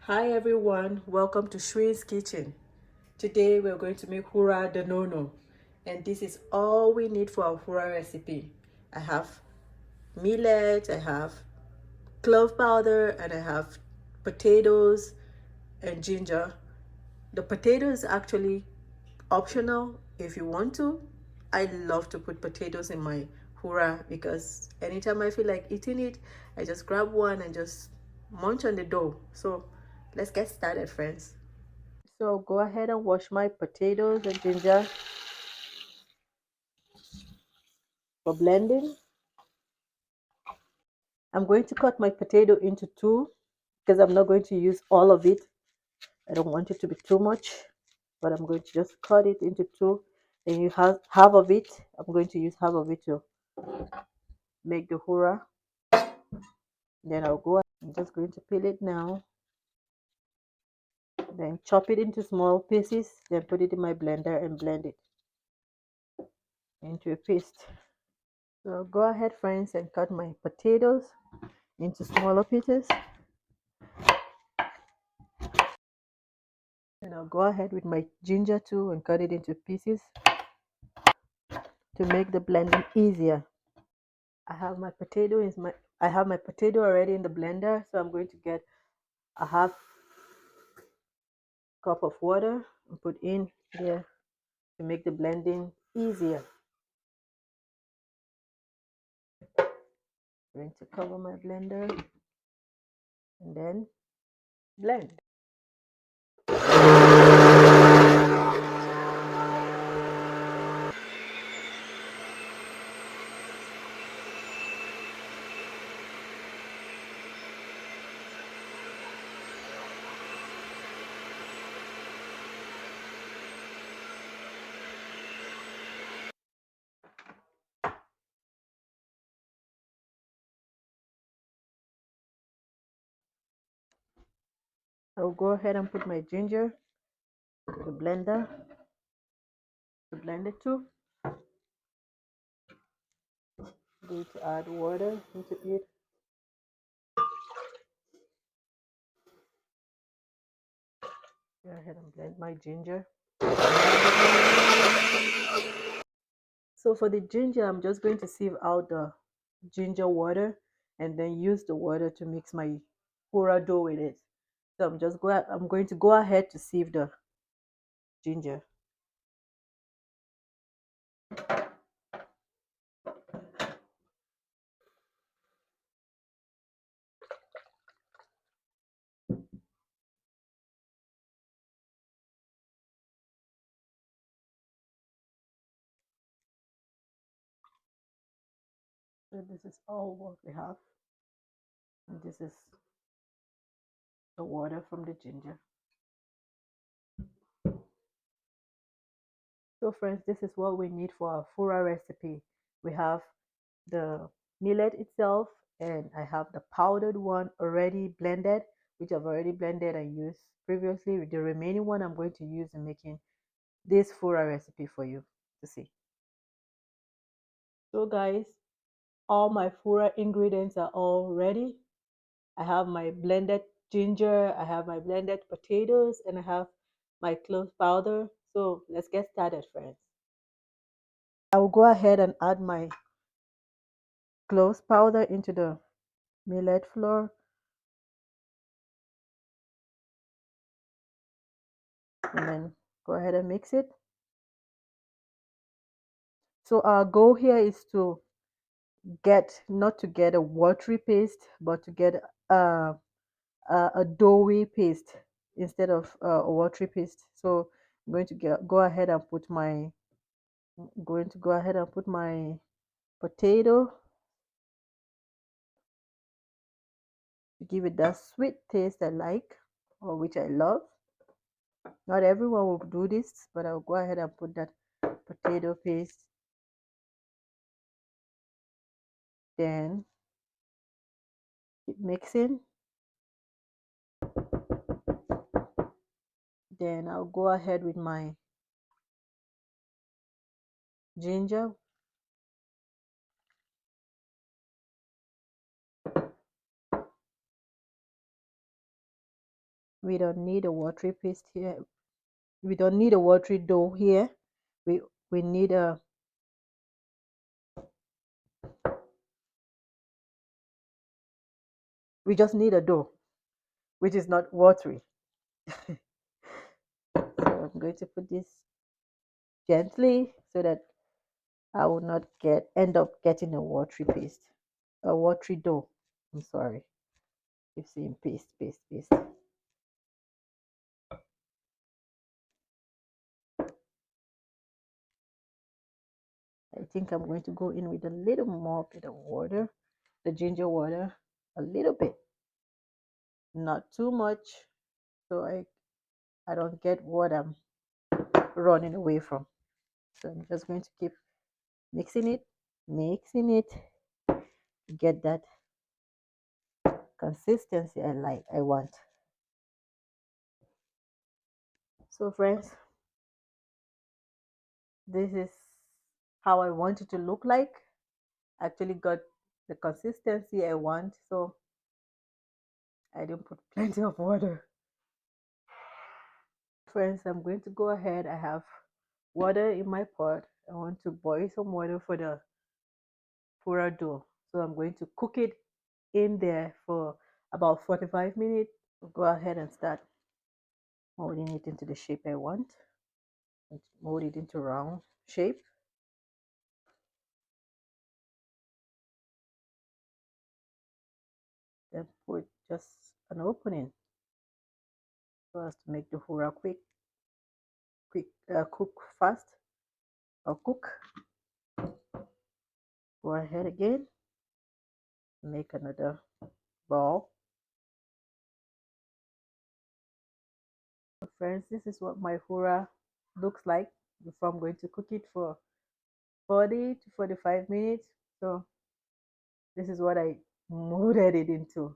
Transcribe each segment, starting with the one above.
Hi everyone, welcome to Shree's Kitchen. Today we're going to make Fura da Nunu, and this is all we need for our Fura recipe. I have millet, I have clove powder, and I have potatoes and ginger. The potato is actually optional if you want to. I love to put potatoes in my Fura because anytime I feel like eating it, I just grab one and just munch on the dough. So let's get started, friends. So go ahead and wash my potatoes and ginger for blending. I'm going to cut my potato into two because I'm not going to use all of it. I don't want it to be too much, but I'm going to just cut it into two. Then you have half of it. I'm going to use half of it to make the hura. Then I'm just going to peel it now. Then chop it into small pieces. Then put it in my blender and blend it into a paste. So go ahead, friends, and cut my potatoes into smaller pieces. And I'll go ahead with my ginger too and cut it into pieces to make the blending easier. I have my potato already in the blender, so I'm going to get a half cup of water and put in there to make the blending easier. I'm going to cover my blender and then blend. I'll go ahead and put my ginger in the blender to blend it too. I'm going to add water into it. Go ahead and blend my ginger. So for the ginger, I'm just going to sieve out the ginger water and then use the water to mix my pura dough with it. So I'm going to go ahead to sieve the ginger. So this is all what we have. And this is the water from the ginger. So friends, this is what we need for our fura recipe. We have the millet itself, and I have the powdered one already blended, which I've already blended and used previously. The remaining one I'm going to use in making this fura recipe for you to see. So guys, all my fura ingredients are all ready. I have my blended ginger, I have my blended potatoes, and I have my clove powder. So let's get started, friends. I will go ahead and add my cloves powder into the millet flour, and then go ahead and mix it. So our goal here is to not to get a watery paste, but to get a, a doughy paste instead of a watery paste. So I'm going to go ahead and put my potato to give it that sweet taste I like, or which I love. Not everyone will do this, but I'll go ahead and put that potato paste. Then keep mixing. Then I'll go ahead with my ginger. We don't need a watery paste here. We don't need a watery dough here. We need a we just need a dough which is not watery. So I'm going to put this gently so that I will not end up getting a watery paste, a watery dough. I'm sorry. Keep saying paste, paste, paste. I think I'm going to go in with a little more bit of water, the ginger water, a little bit, not too much, so I don't get what I'm running away from. So I'm just going to keep mixing it, get that consistency I want. So friends, this is how I want it to look like. Actually got the consistency I want, so I didn't put plenty of water. Friends, I'm going to go ahead. I have water in my pot. I want to boil some water for the fura dough, so I'm going to cook it in there for about 45 minutes. Go ahead and start molding it into the shape I want. Mold it into round shape. Then put just an opening so as to make the fura cook fast or cook. Go ahead again, make another ball. Friends, this is what my fura looks like before I'm going to cook it for 40 to 45 minutes. So this is what I molded it into,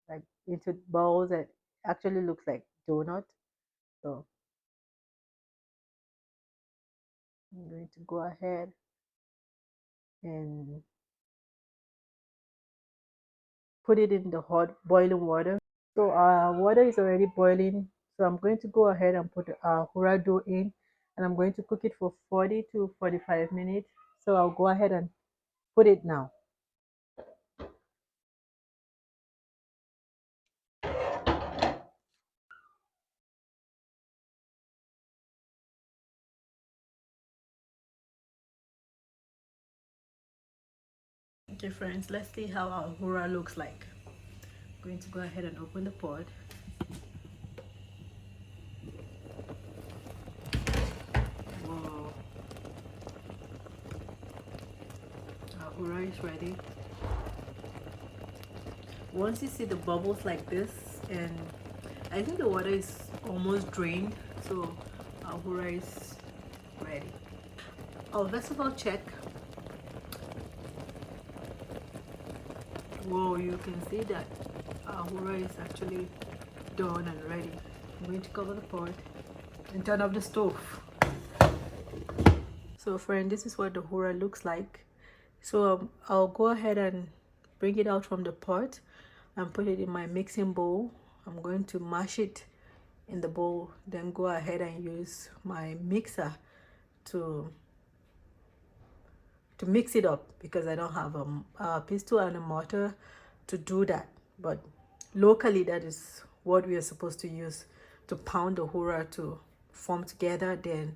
like into balls that actually looks like donut. So I'm going to go ahead and put it in the hot boiling water. So water is already boiling. So I'm going to go ahead and put fura dough in, and I'm going to cook it for 40 to 45 minutes. So I'll go ahead and put it now. Okay friends, let's see how our fura looks like. I'm going to go ahead and open the pot. Whoa. Our fura is ready. Once you see the bubbles like this, and I think the water is almost drained, so our fura is ready. Oh, first of all, check. Whoa, you can see that our fura is actually done and ready. I'm going to cover the pot and turn off the stove. So friend, this is what the fura looks like. So I'll go ahead and bring it out from the pot and put it in my mixing bowl. I'm going to mash it in the bowl, then go ahead and use my mixer to mix it up, because I don't have a pestle and a mortar to do that. But locally, that is what we are supposed to use to pound the fura to form together. Then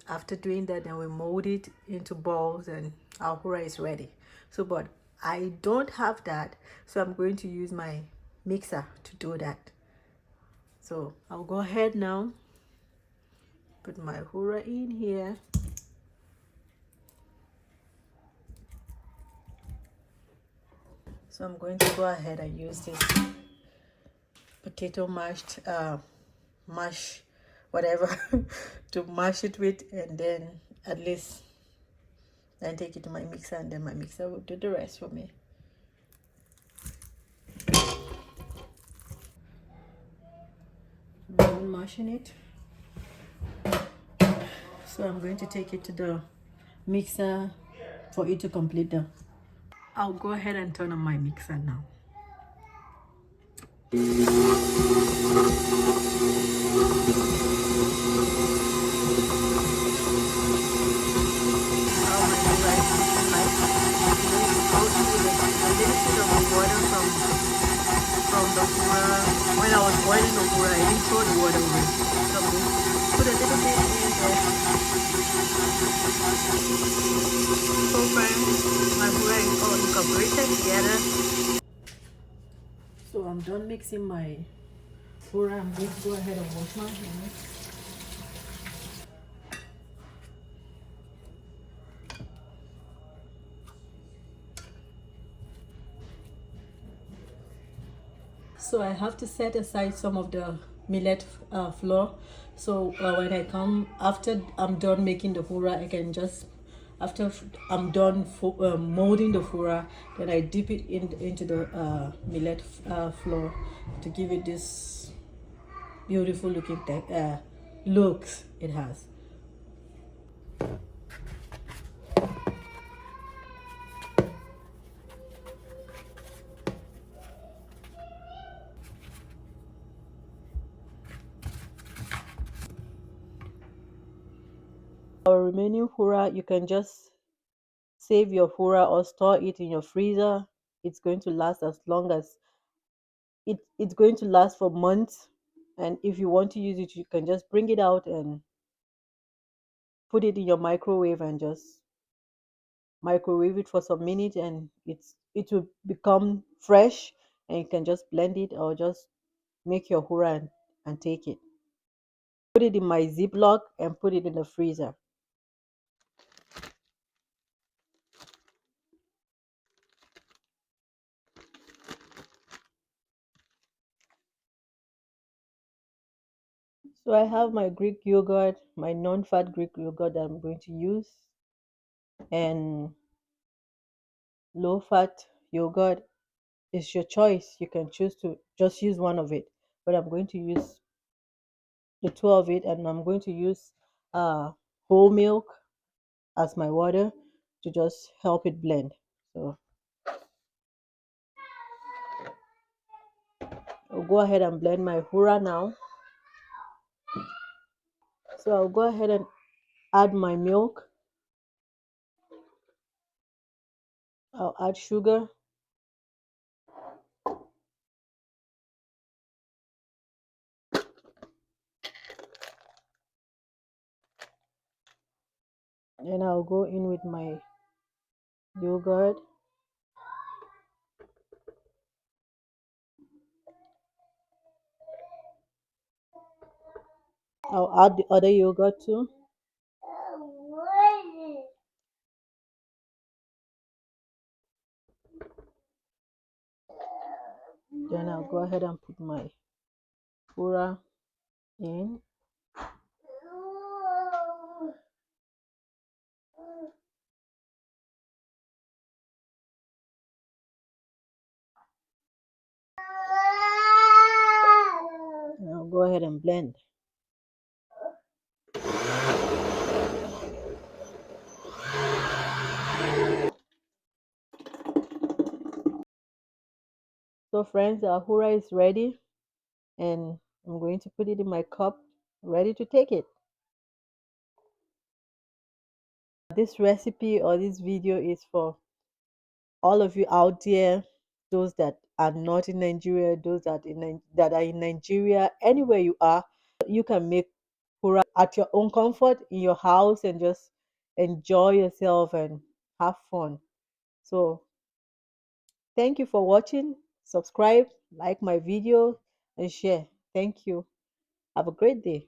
after doing that, then we mold it into balls and our fura is ready. So but I don't have that, so I'm going to use my mixer to do that. So I'll go ahead now, put my fura in here. So I'm going to go ahead and use this potato mash, whatever, to mash it with, and then at least then take it to my mixer, and then my mixer will do the rest for me. I'm mashing it. So I'm going to take it to the mixer for it to complete the. I'll go ahead and turn on my mixer now. When I was boiling the fura, I didn't throw the water away. So I'm going to put a little bit in there. So friends, my fura is all incorporated together. So I'm done mixing my fura. I'm going to go ahead and wash my hands. So I have to set aside some of the millet flour. So when I come after I'm done making the fura, I can just after I'm done molding the fura, then I dip it into the millet flour to give it this beautiful looking looks it has. Our remaining fura, you can just save your fura or store it in your freezer. It's going to last as long as it's going to last for months. And if you want to use it, you can just bring it out and put it in your microwave and just microwave it for some minutes, and it will become fresh, and you can just blend it or just make your hura and take it. Put it in my ziploc and put it in the freezer. So I have my Greek yogurt, my non-fat Greek yogurt that I'm going to use, and low-fat yogurt is your choice. You can choose to just use one of it, but I'm going to use the two of it, and I'm going to use whole milk as my water to just help it blend. So I'll go ahead and blend my hura now. So I'll go ahead and add my milk. I'll add sugar. And I'll go in with my yogurt. I'll add the other yogurt too. Then I'll go ahead and put my hura in. And I'll go ahead and blend. So friends, our hura is ready, and I'm going to put it in my cup, ready to take it. This recipe or this video is for all of you out there, those that are not in Nigeria, those that are in Nigeria, anywhere you are, you can make hura at your own comfort in your house and just enjoy yourself and have fun. So thank you for watching. Subscribe, like my video, and share. Thank you. Have a great day.